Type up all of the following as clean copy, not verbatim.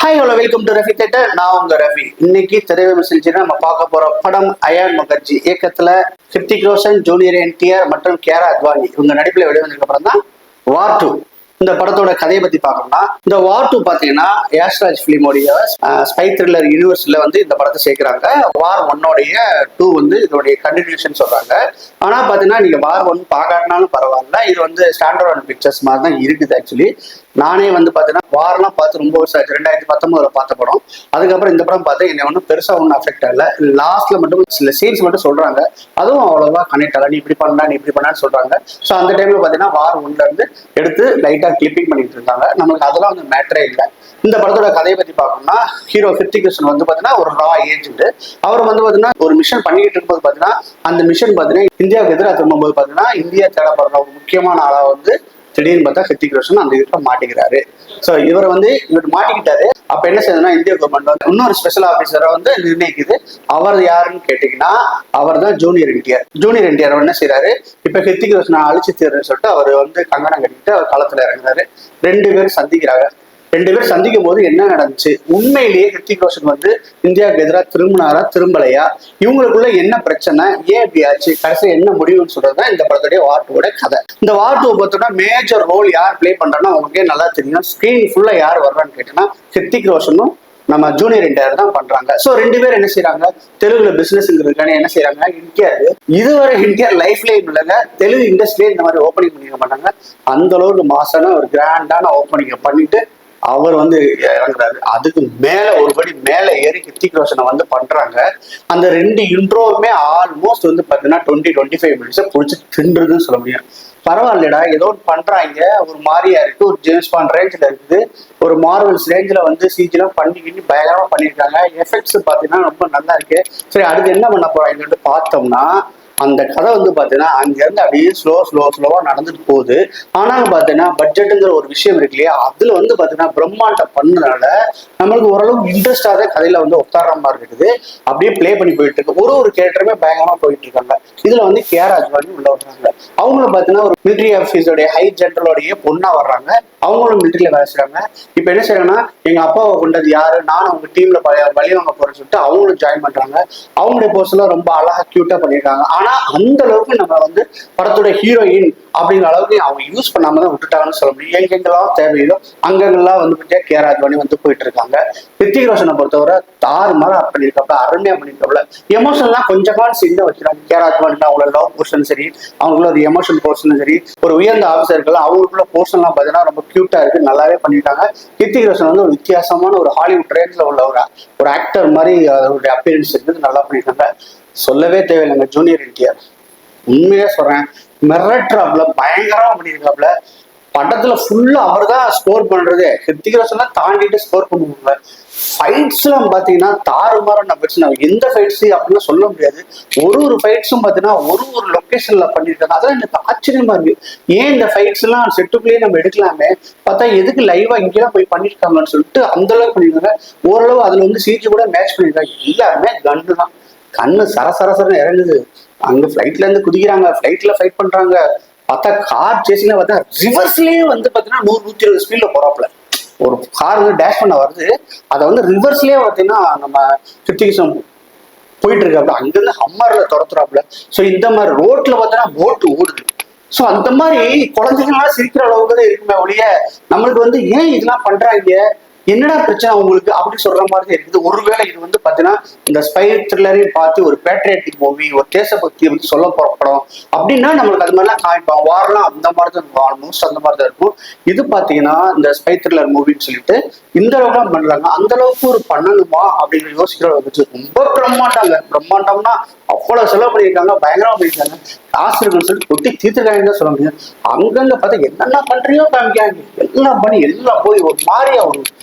Hi hello welcome to Rafi theatre. நான் உங்க ரஃபி. இன்னைக்கு திரைவிமர்சனம் நம்ம பார்க்க போற படம் அயான் முகர்ஜி இயக்கத்துல ஹிருத்திக் ரோஷன், ஜூனியர் என்டிஆர் மற்றும் கியாரா அத்வானி இவங்க நடிப்புல வெளிவந்ததுக்கு அப்புறம் தான் வார் 2 இந்த படத்தோட கதையை பத்தி பார்க்கணும்னா, இந்த வார் 2 பாத்தீங்கன்னா யாஷ்ராஜ் பிலிமோடைய ஸ்பை த்ரில்லர் யூனிவர்ஸ்ல வந்து இந்த படத்தை சேர்க்கிறாங்க. வார் 1 2 வந்து இதோடைய கண்டினியூஷன் சொல்றாங்க. ஆனா பாத்தீங்கன்னா நீங்க வார் 1 பார்க்காட்டினாலும் பரவாயில்ல, இது வந்து ஸ்டாண்டர்ட் பிக்சர்ஸ் மாதிரி தான் இருக்குது. ஆக்சுவலி நானே வந்து பாத்தீங்கன்னா வார்லாம் பார்த்து ரொம்ப வருஷம் ஆச்சு. 2019 பார்த்த படம். அதுக்கப்புறம் இந்த படம் பார்த்து என்னை ஒன்றும் பெருசா ஒன்றும் அஃபெக்ட் ஆகல. லாஸ்ட்ல மட்டும் சில சீன்ஸ் மட்டும் சொல்றாங்க, அதுவும் அவ்வளவா கனெக்ட் ஆகல. நீ இப்படி பண்ணா, நீ இப்படி பண்ணான்னு சொல்றாங்க. ஸோ அந்த டைம்ல பாத்தீங்கன்னா வார் 1ல இருந்து எடுத்து லைட்டா கிளிப்பிங் பண்ணிட்டு இருந்தாங்க. நமக்கு அதெல்லாம் வந்து மேட்டரே இல்லை. இந்த படத்தோட கதையை பத்தி பார்க்கணும்னா, ஹீரோ ஹிருத்திக் ரோஷன் வந்து பாத்தீங்கன்னா ஒரு ரா ஏஜென்ட். அவர் வந்து பாத்தீங்கன்னா ஒரு மிஷன் பண்ணிட்டு இருக்கும்போது பாத்தீங்கன்னா அந்த மிஷன் பாத்தீங்கன்னா இந்தியாவுக்கு எதிராக திரும்பும்போது பாத்தீங்கன்னா இந்தியா தேடப்படுற ஒரு முக்கியமான ஆளா வந்து திடீர்னு பார்த்தா ஹிருத்திக் ரோஷன் அந்த இதுல மாட்டிக்கிறாரு. ஸோ இவர் மாட்டிக்கிட்டாரு. அப்ப என்ன செய்யுதுன்னா, இந்திய கவர்மெண்ட் வந்து இன்னொரு ஸ்பெஷல் ஆபீசரை வந்து நிர்ணயிக்குது. அவர் யாருன்னு கேட்டீங்கன்னா, அவர் தான் ஜூனியர் என்டிஆர். ஜூனியர் என்டிஆர் என்ன செய்யறாரு, இப்ப ஹிருத்திக் ரோஷனை அழிச்சு தீர்றேன்னு சொல்லிட்டு அவர் வந்து கங்கணம் கட்டிட்டு அவர் களத்துல இறங்குறாரு. 2 பேரும் சந்திக்கிறாங்க. 2 பேரும் சந்திக்கும் போது என்ன நடந்துச்சு, உண்மையிலேயே ஹிருத்திக் ரோஷன் வந்து இந்தியாவுக்கு எதிராக திரும்பினாரா திரும்பலையா, இவங்களுக்குள்ள என்ன பிரச்சனை, ஏன் இப்படி ஆச்சு, கடைசி என்ன முடிவுன்னு சொல்றதுதான் இந்த படத்துடைய வார் 2 கதை. இந்த வார் 2 பார்த்தோம்னா மேஜர் ரோல் யார் பிளே பண்றாங்கன்னா உங்களுக்கே நல்லா தெரியும். ஸ்கிரீன் ஃபுல்லா யார் வர்றான்னு கேட்டீங்கன்னா ஹிருத்திக் ரோஷனும் நம்ம ஜூனியர் என்டிஆர் தான் பண்றாங்க. சோ 2 பேரும் என்ன செய்யறாங்க, தெலுங்குல பிசினஸ்ங்கிறதுக்கான என்ன செய்யறாங்க, என்டிஆர் இதுவரை என்டிஆர் லைஃப்லயும் இல்லைங்க, தெலுங்கு இண்டஸ்ட்ரியிலே இந்த மாதிரி ஓப்பனிங் பண்ணிக்க மாட்டாங்க. அந்த அளவுக்கு மாசான ஒரு கிராண்டான ஓப்பனிங் பண்ணிட்டு அவர் வந்து இறங்குறாரு. அதுக்கு மேல ஒருபடி மேல ஏறி ஹிருத்திக் ரோஷனை வந்து பண்றாங்க. அந்த 2 இன்ட்ரோவுமே ஆல்மோஸ்ட் வந்து பாத்தீங்கன்னா 20-25 மினிட்ஸ் புடிச்சு தின்றுதுன்னு சொல்ல முடியும். பரவாயில்லடா, ஏதோ பண்றாங்க, ஒரு மாதிரியா இருக்கு, ஒரு ஜேம்ஸ் பாண்ட் ரேஞ்சில் இருக்குது, ஒரு மார்வல்ஸ் ரேஞ்சில் வந்து சிஜிலாம் பண்ணிக்கிட்டு பயங்கரமா பண்ணியிருக்காங்க. எஃபெக்ட்ஸ் பாத்தீங்கன்னா ரொம்ப நல்லா இருக்கு. சரி, அடுத்து என்ன பண்ண போறாங்கன்னு பார்த்தோம்னா, அந்த கதை வந்து பாத்தீங்கன்னா அங்கிருந்து அப்படியே ஸ்லோவா நடந்துட்டு போகுது. ஆனாலும் பாத்தீங்கன்னா பட்ஜெட்டுங்கிற ஒரு விஷயம் இருக்கு இல்லையா, அதுல வந்து பாத்தீங்கன்னா பிரம்மாண்டம் பண்ணதுனால நம்மளுக்கு ஓரளவு இன்ட்ரெஸ்டாக கதையில வந்து உட்கார்ற மாதிரி இருக்குது. அப்படியே பிளே பண்ணி போயிட்டு இருக்கு. ஒரு கேரக்டருமே பயங்கரமா போயிட்டு இருக்காங்க. இதுல வந்து கியாரா அத்வானி உள்ள வர்றாங்க. அவங்களும் பாத்தீங்கன்னா ஒரு மிலிட்டரி ஆஃபீஸோடைய ஹை ஜெனரலோடைய பொண்ணா வர்றாங்க. அவங்களும் மிலிட்டரியில வேலை செய்றாங்க. இப்ப என்ன செய்யறாங்கன்னா, எங்க அப்பாவை கொண்டது யாரு, நானும் அவங்க டீம்ல வழி வாங்க போறேன்னு சொல்லிட்டு அவங்களும் ஜாயின் பண்றாங்க. அவங்களுடைய போர்ஸ் எல்லாம் ரொம்ப அழகா கியூட்டா பண்ணியிருக்காங்க. ஆனா அந்த அளவுக்கு நம்ம வந்து படத்தோட ஹீரோயின் அப்படிங்கிற அளவுக்கு அவங்க யூஸ் பண்ணாம தான் விட்டுட்டாங்கன்னு சொல்ல முடியும். எங்கெங்கெல்லாம் தேவையோ அங்கெல்லாம் வந்து கியாரா அத்வானி வந்து போயிட்டு இருக்காங்க. ஹிருத்திக் ரோஷனை பொறுத்தவரை தாறுமாறா பண்ணியிருக்காப்ல, அருமையா பண்ணியிருக்காப்ல. எமோஷன்லாம் கொஞ்சமான சீன் தான் வச்சுருக்காங்க. கியாரா அத்வானி அவங்களோட லவ் போர்ஷன் சரி, அவங்களோட ஒரு எமோஷன் போர்ஷனும் சரி, ஒரு உயர்ந்த ஆஃபீஸர்கள் அவங்களுக்குள்ள போர்ஷன்லாம் பார்த்தீங்கன்னா ரொம்ப கியூட்டா இருக்கு, நல்லாவே பண்ணிட்டாங்க. ஹிருத்திக் ரோஷன் வந்து ஒரு வித்தியாசமான ஒரு ஹாலிவுட் ரேஞ்சில் உள்ள ஒரு ஆக்டர் மாதிரி அவருடைய அப்பியரன்ஸ் இருக்குது, நல்லா பண்ணியிருக்காங்க. சொல்லவே தேவையில்லைங்க. ஜூனியர் என்டிஆர் உண்மையே சொல்றேன், மிரட்டுறாப்ல, பயங்கரமா பண்ணியிருக்காப்ல. படத்துல ஃபுல்லா அவர் தான் ஸ்கோர் பண்றது. ஹிருத்திக் ரோஷன் தாண்டிட்டு ஸ்கோர் பண்ணுவாங்க. ஃபைட்ஸ் எல்லாம் பாத்தீங்கன்னா தாறுமாறான பிரச்சனை. எந்த ஃபைட்ஸ் அப்படின்னு சொல்ல முடியாது. ஒரு ஃபைட்ஸும் பாத்தீங்கன்னா ஒரு லொகேஷன்ல பண்ணிருக்காங்க. அதெல்லாம் எனக்கு ஆச்சரியமா இருக்கு. ஏன் இந்த ஃபைட்ஸ் எல்லாம் செட்டுக்குள்ளேயே நம்ம எடுக்கலாமே, பார்த்தா எதுக்கு லைவா இங்கெல்லாம் போய் பண்ணிருக்காங்கன்னு சொல்லிட்டு அந்த அளவுக்கு பண்ணிருக்காங்க. ஓரளவு அதுல வந்து சிஜி கூட மேட்ச் பண்ணிருக்காங்க. எல்லாருமே கன்னு தான், கண்ணு சரசரசரன்னு இறங்குது. அங்க ஃபிளைட்ல இருந்து குதிக்கிறாங்க, ஃபிளைட்ல ஃபைட் பண்றாங்க. பார்த்தா கார் சேசிங்ல பார்த்தா ரிவர்ஸ்லயே வந்து பாத்தீங்கன்னா 100-120 ஸ்பீட்ல போறாப்ல. ஒரு கார் வந்து டேஷ் பண்ண வருது, அதை வந்து ரிவர்ஸ்லயே பார்த்தீங்கன்னா நம்ம ஹிருத்திக் போயிட்டு இருக்காப்ல. அங்கிருந்து ஹம்மர்ல துரத்துறாப்ல. ஸோ இந்த மாதிரி ரோட்ல பார்த்தீங்கன்னா போட்டு ஓடுது. ஸோ அந்த மாதிரி குழந்தைங்களால சிரிக்கிற அளவுக்கு தான் இருக்குமே ஒழிய நம்மளுக்கு வந்து ஏன் இதெல்லாம் பண்றாங்க, என்னடா பிரச்சனை உங்களுக்கு அப்படி சொல்ற மாதிரி இருக்குது. ஒருவேளை இது வந்து பாத்தீங்கன்னா இந்த ஸ்பை த்ரில்லரையும் பார்த்து ஒரு பேட்ரியாட்டிக் மூவி, ஒரு தேசபக்தியை வந்து சொல்ல போற படம் அப்படின்னா நம்மளுக்கு அது மாதிரிலாம் காமிப்பாங்க. வாரெல்லாம் அந்த மாதிரி தான் இருக்கும், ஆல்மோஸ்ட் அந்த மாதிரி தான் இருக்கும். இது பாத்தீங்கன்னா இந்த ஸ்பை த்ரில்லர் மூவின்னு சொல்லிட்டு இந்த அளவுக்குலாம் பண்றாங்க. அந்த அளவுக்கு ஒரு பண்ணணுமா அப்படின்னு யோசிக்கிற அளவுக்கு ரொம்ப பிரம்மாண்டம்னா அவ்வளவு செலவு பண்ணியிருக்காங்க, பயங்கரமா பண்ணியிருக்காங்க. காசு இருக்குன்னு சொல்லிட்டு கொட்டி தீர்த்துக்காங்கன்னு தான் சொல்ல முடியும். அங்கங்க பார்த்தா என்னென்ன பண்றியோ காமிக்காங்க, எல்லாம் பண்ணி எல்லாம் போய் ஒரு மாதிரியா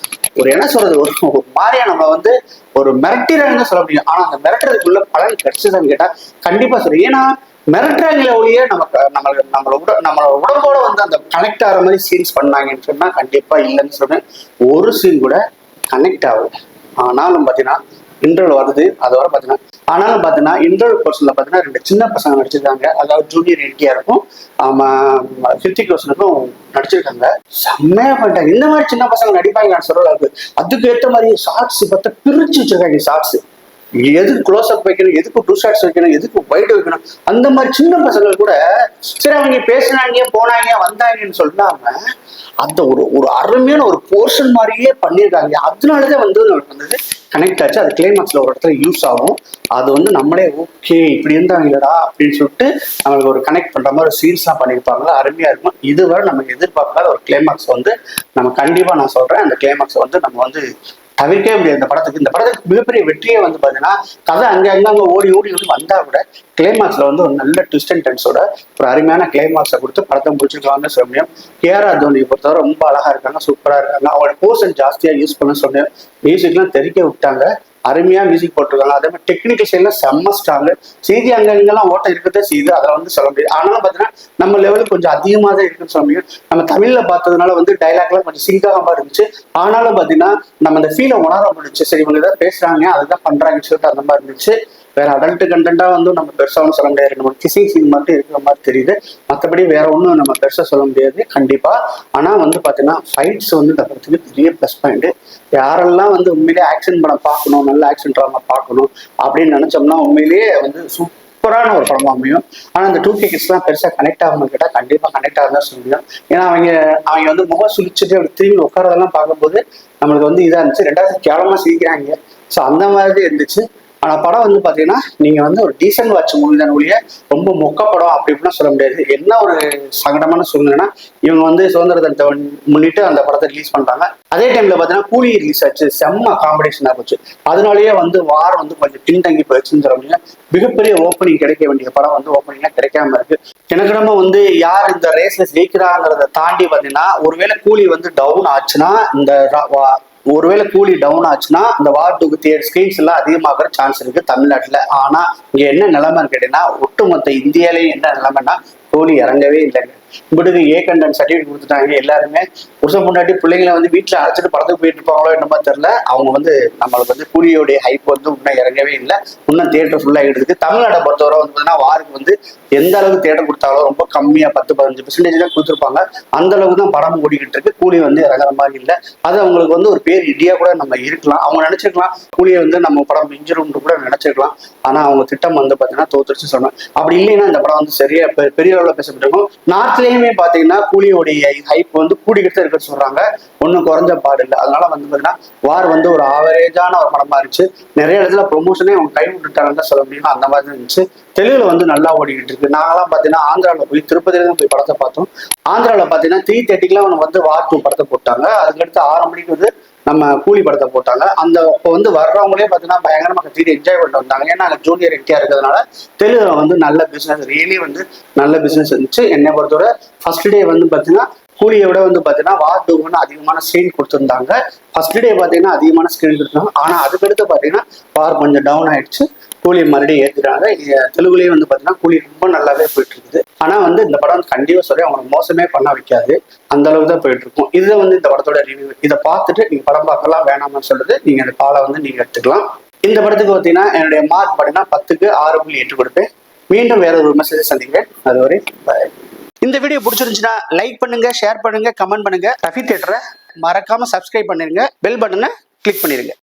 ஒரு என்ன சொல்றது, ஒரு மாதிரியா நம்ம வந்து ஒரு மிரட்டிறாங்கன்னு சொல்ல முடியும். ஆனா அந்த மிரட்டுறதுக்குள்ள பலன் கிடைச்சதுன்னு கேட்டா கண்டிப்பா சரி. ஏன்னா மிரட்டுறாங்களே ஒழிய நம்மளோட உடம்போட வந்து அந்த கனெக்ட் ஆகிற மாதிரி சீன்ஸ் பண்ணாங்கன்னு சொன்னா கண்டிப்பா இல்லைன்னு சொன்னேன். ஒரு சீன் கூட கனெக்ட் ஆகுது. ஆனாலும் பாத்தீங்கன்னா இன்டர்வல் வருது அதோட பாத்தீங்கன்னா. ஆனாலும் பாத்தீங்கன்னா இன்டர்வல் போர்ஷன்ல பாத்தீங்கன்னா 2 சின்ன பசங்க நடிச்சிருக்காங்க. அதாவது ஜூனியர் என்டிஆருக்கும் ஹிருத்திக் ரோஷனுக்கும் நடிச்சிருக்காங்க. செம்மையா பண்ணிட்டாங்க. இந்த மாதிரி சின்ன பசங்க நடிப்பாங்க நான் சொல்ற அளவுக்கு. அதுக்கு ஏற்ற மாதிரி ஷார்ட்ஸ் பார்த்தா பிரிச்சு வச்சிருக்காங்க. ஷார்ட்ஸ் எதுக்கு க்ளோஸ் அப் வைக்கணும், எதுக்கு 2 ஷார்ட்ஸ் வைக்கணும், எதுக்கு வைட் வைக்கணும், அந்த மாதிரி சின்ன பசங்க கூட சரி அவங்க பேசினாங்க போனாங்க வந்தாங்கன்னு சொல்லாம அந்த ஒரு ஒரு அருமையான ஒரு போர்ஷன் மாதிரியே பண்ணியிருக்காங்க. அதனாலதான் வந்து கனெக்ட் ஆச்சு. அது கிளைமாக்ஸ்ல ஒரு இடத்துல யூஸ் ஆகும். அது வந்து நம்மளே ஓகே இப்படி இருந்தாங்களடா அப்படின்னு சொல்லிட்டு நம்மளுக்கு ஒரு கனெக்ட் பண்ற மாதிரி ஒரு சீன்ஸ்லாம் பண்ணியிருப்பாங்க. அருமையா இருக்கும். இதுவரை நமக்கு எதிர்பார்க்காத ஒரு கிளைமாக்ஸ் வந்து நம்ம கண்டிப்பா நான் சொல்றேன். அந்த கிளைமாக்ஸ் வந்து நம்ம வந்து தவிர்க்கவே முடியாது. இந்த படத்துக்கு மிகப்பெரிய வெற்றியே வந்து பாத்தீங்கன்னா கதை அங்க ஓடி ஓடி ஓடி வந்தா கூட கிளைமாக்ஸ்ல வந்து ஒரு நல்ல ட்விஸ்ட் அண்ட் டர்ன்ஸோட ஒரு அருமையான கிளைமாக்ஸை கொடுத்து படத்தை முடிச்சிருக்காங்கன்னு சொல்ல முடியும். கேஆர் அத்வானியை பொறுத்தவரை ரொம்ப அழகா இருக்காங்க, சூப்பரா இருக்காங்க. அவங்களோட போர்ஷன் ஜாஸ்தியா யூஸ் பண்ண சொன்னேன். மியூசிக்லாம் தெரிக்க விட்டாங்க, அருமையா மியூசிக் போட்டிருக்காங்க. அதே மாதிரி டெக்னிக்கல் சைட்ல செம்ம ஸ்ட்ராங்கு. செய்தி அங்கங்கெல்லாம் ஓட்டம் இருக்கதே செய்யுது, அதை வந்து சொல்ல முடியாது. ஆனாலும் பாத்தீங்கன்னா நம்ம லெவலுக்கு கொஞ்சம் அதிகமாக தான் இருக்குன்னு சொல்ல முடியும். நம்ம தமிழ்ல பார்த்ததுனால வந்து டைலாக்லாம் கொஞ்சம் சிங்காகமா இருந்துச்சு. ஆனாலும் பாத்தீங்கன்னா நம்ம அந்த ஃபீலை உணர முடிச்சு. சரி இவங்க ஏதாவது பேசுறாங்க அதுதான் பண்றாங்கன்னு சொல்லிட்டு அந்த மாதிரி இருந்துச்சு. வேற அடல்ட் கண்டென்ட்டா வந்து நம்ம பெருசாவும் சொல்ல முடியாது. நம்ம கிசிங் சீன் மட்டும் இருக்கிற மாதிரி தெரியுது. மற்றபடி வேற ஒன்றும் நம்ம பெருசா சொல்ல முடியாது கண்டிப்பா. ஆனா வந்து பாத்தீங்கன்னா ஃபைட்ஸ் வந்து இந்த படத்துக்கு பெரிய ப்ளஸ் பாயிண்ட். யாரெல்லாம் வந்து உண்மையிலேயே ஆக்ஷன் படம் பார்க்கணும், நல்ல ஆக்ஷன் ட்ராமா பார்க்கணும் அப்படின்னு நினைச்சோம்னா உண்மையிலேயே வந்து சூப்பரான ஒரு படமா அமையும். ஆனா இந்த 2K கிட்ஸ்லாம் பெருசா கனெக்ட் ஆகணும்னு கேட்டா கண்டிப்பா கனெக்ட் ஆகுதான் சொல்ல முடியும். ஏன்னா அவங்க வந்து முகம் சுழிச்சுட்டு அப்படி திரும்பி உட்காரதெல்லாம் பார்க்கும்போது நம்மளுக்கு வந்து இதா இருந்துச்சு. 2வது கேவலமா சிரிக்கிறாங்க. ஸோ அந்த மாதிரி இருந்துச்சு. ஆனா படம் வந்து பாத்தீங்கன்னா நீங்க வந்து ஒரு டீசென்ட் வாட்ச் மூவி தான் ஒழிய ரொம்ப மொக்க படம் அப்படி இப்படின்னு சொல்ல முடியாது. என்ன ஒரு சங்கடமான சூழ்நிலைன்னா இவங்க வந்து சுதந்திர தினத்தை முன்னிட்டு அந்த படத்தை ரிலீஸ் பண்றாங்க. அதே டைம்ல பாத்தீங்கன்னா கூலி ரிலீஸ் ஆச்சு. செம்ம காம்படிஷனா போச்சு. அதனாலயே வந்து வார் வந்து கொஞ்சம் பின்தங்கி போயிடுச்சுன்னு சொல்ல முடியும். மிகப்பெரிய ஓப்பனிங் கிடைக்க வேண்டிய படம் வந்து ஓப்பனிங்கா கிடைக்காம இருக்கு. எனக்கு நம்ம வந்து யார் இந்த ரேஸ்ல ஜெயிக்கிறாங்கிறத தாண்டி பாத்தீங்கன்னா ஒருவேளை கூலி வந்து டவுன் ஆச்சுன்னா ஒருவேளை கூலி டவுன் ஆச்சுன்னா இந்த வார் 2 தியேட்டர் ஸ்கிரீன்ஸ் எல்லாம் அதிகமாகிற சான்ஸ் இருக்கு தமிழ்நாட்டுல. ஆனா இங்க என்ன நிலைமைன்னு கேட்டீங்கன்னா ஒட்டுமொத்த இந்தியாலேயும் என்ன நிலைமைன்னா கூலி இறங்கவே இல்லைங்க. இப்படிக்கு ஏ கண்டன் சர்டிஃபிகேட் கொடுத்துட்டாங்க. எல்லாருமே புருஷன் முன்னாடி பிள்ளைங்களை வந்து வீட்டுல அழைச்சிட்டு படத்துக்கு போயிட்டு இருப்பாங்களோ என்னமோ தெரியல. அவங்க வந்து நம்மளுக்கு வந்து கூலியோடைய ஹைப் வந்து இன்னும் இறங்கவே இல்லை. இன்னும் தியேட்டர் ஃபுல்லா எடுத்துருக்கு. தமிழ்நாட்டை பொறுத்தவரை வந்து பார்த்தீங்கன்னா வாருக்கு வந்து எந்த அளவுக்கு தியேட்டர் கொடுத்தாலும் ரொம்ப கம்மியா 10-15% தான் கொடுத்துருப்பாங்க. அந்த அளவுக்கு தான் படம் ஓடிக்கிட்டு இருக்கு. கூலி வந்து இறங்குற மாதிரி இல்லை. அது அவங்களுக்கு வந்து ஒரு பேர் இடியா கூட நம்ம இருக்கலாம். அவங்க நினைச்சிருக்கலாம் கூலியை வந்து நம்ம படம் மிஞ்சிரும்னு கூட நினைச்சிருக்கலாம். ஆனா அவங்க திட்டம் வந்து பாத்தீங்கன்னா தோத்துருச்சு சொன்னேன். அப்படி இல்லைன்னா இந்த படம் வந்து சரியா பெரிய அளவுல பேசப்பட்டிருக்கும். நார்த்லயுமே பாத்தீங்கன்னா கூலியோடைய ஹைப் வந்து கூடிக்கிட்டு இருக்க சொல்றாங்க. ஒன்னும் குறைஞ்ச பாடு இல்லை. அதனால வந்து பாத்தீங்கன்னா வார் வந்து ஒரு ஆவரேஜான ஒரு படமா இருந்துச்சு. நிறைய இடத்துல ப்ரொமோஷனே அவங்க கை விட்டுட்டாங்கன்னு தான் சொல்ல முடியும். அந்த மாதிரி இருந்துச்சு. தெலுங்குல வந்து நல்லா ஓடிக்கிட்டு இருக்கு. நாங்கெல்லாம் பாத்தீங்கன்னா ஆந்திராவில் போய் திருப்பதியில தான் போய் படத்தை பார்த்தோம். ஆந்திராவில் பாத்தீங்கன்னா 3:30 வந்து வார் 2 படத்தை போட்டாங்க. அதுக்கடுத்து 6 மணிக்கு வந்து நம்ம கூலி படத்தை போட்டாங்க. அந்த இப்போ வந்து வர்றவங்களே பார்த்தீங்கன்னா பயங்கரமா கத்திட்டு என்ஜாய் பண்ணிட்டு வந்தாங்க. ஏன்னா அங்கே ஜூனியர் என்டிஆர் இருக்கிறதுனால தெலுங்குல வந்து நல்ல பிசினஸ், ரியலி வந்து நல்ல பிசினஸ் இருந்துச்சு. என்னை பொறுத்தவரை ஃபர்ஸ்ட் டே வந்து பார்த்தீங்கன்னா கூலியை விட வந்து பார்த்தீங்கன்னா வார் 2 அதிகமான ஸ்க்ரீன் கொடுத்துருந்தாங்க. ஃபர்ஸ்ட் டே பார்த்தீங்கன்னா அதிகமான ஸ்க்ரீன் கொடுத்தாங்க. ஆனால் அதுக்கடுத்து பார்த்தீங்கன்னா வார் கொஞ்சம் டவுன் ஆயிடுச்சு. கூலி மறுபடியும் ஏற்றுறாங்க. தெலுங்குலேயே வந்து பார்த்தீங்கன்னா கூலி ரொம்ப நல்லாவே போயிட்டு இருக்குது. ஆனால் வந்து இந்த படம் கண்டிப்பாக சொல்லி அவங்க மோசமே பண்ண வைக்காது. அந்த அளவுக்கு தான் போயிட்டு இருக்கும். இதுதான் வந்து இந்த படத்தோட ரிவ்யூ. இதை பார்த்துட்டு நீங்க படம் பார்க்கலாம் வேணாமான்னு சொல்றது நீங்க அந்த காலை வந்து நீங்க எடுத்துக்கலாம். இந்த படத்துக்கு பார்த்தீங்கன்னா என்னுடைய மார்க் பார்த்தீங்கன்னா 10க்கு 6.8 கொடுப்பேன். மீண்டும் வேற ஒரு மெசேஜ் சந்திக்கிறேன். அதுவரை பாய். இந்த வீடியோ பிடிச்சிருந்துச்சுன்னா லைக் பண்ணுங்க, ஷேர் பண்ணுங்க, கமெண்ட் பண்ணுங்க. ரஃபி தியேட்டரை மறக்காம சப்ஸ்கிரைப் பண்ணிருங்க. பெல் பட்டனை கிளிக் பண்ணிருங்க.